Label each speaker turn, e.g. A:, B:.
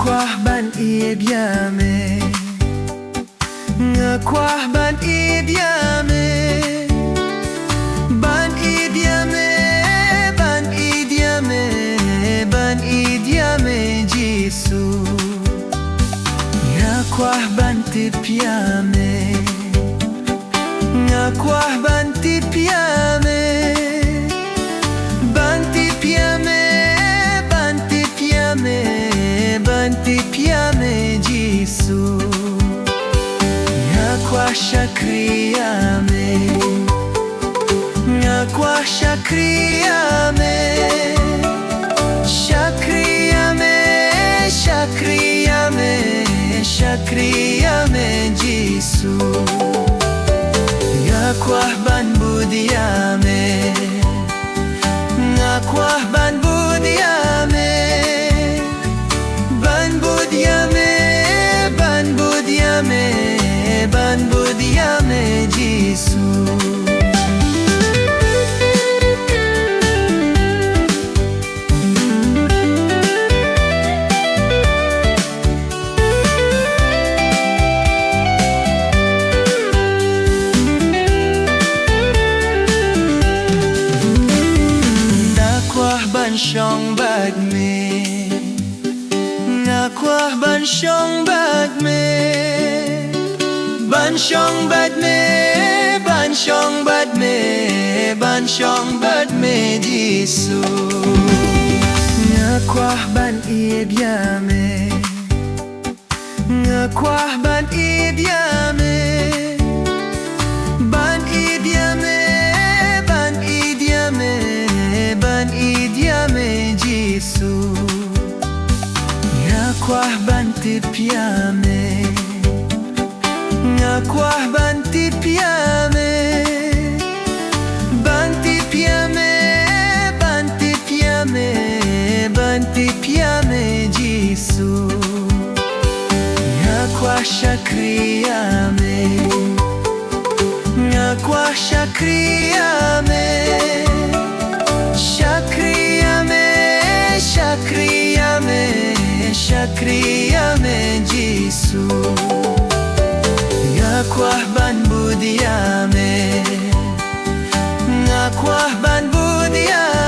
A: Kuah ban idiame, kuah ban idiame, ban idiame, ban idiame, ban idiame Jisu. Kuah ban tipiame, kuah ban tipiame, ban tipiame, ban tipiame. Banti piame Jisu, kuah shakriame, kuah shakriame, shakriame, shakriame, shakriame Jisu, kuah ban budiame, kuah ban budiame. Ban budiame Jisu. Kuah ban shong bag me, kuah ban shong bag me. Ban shong bad me, ban shong bad me, ban shong bad me Jisu. Kuah ban idiame, kuah ban idiame, ban idiame, ban idiame, ban idiame Jisu. Kuah ban tipiame, kuah ban tipiame, ban tipiame, ban tipiame, ban tipiame Jisu. Kuah shakriame, kuah shakriame, shakriame, shakriame, shakriame Jisu. Kuah ban budiame, kuah ban budiame.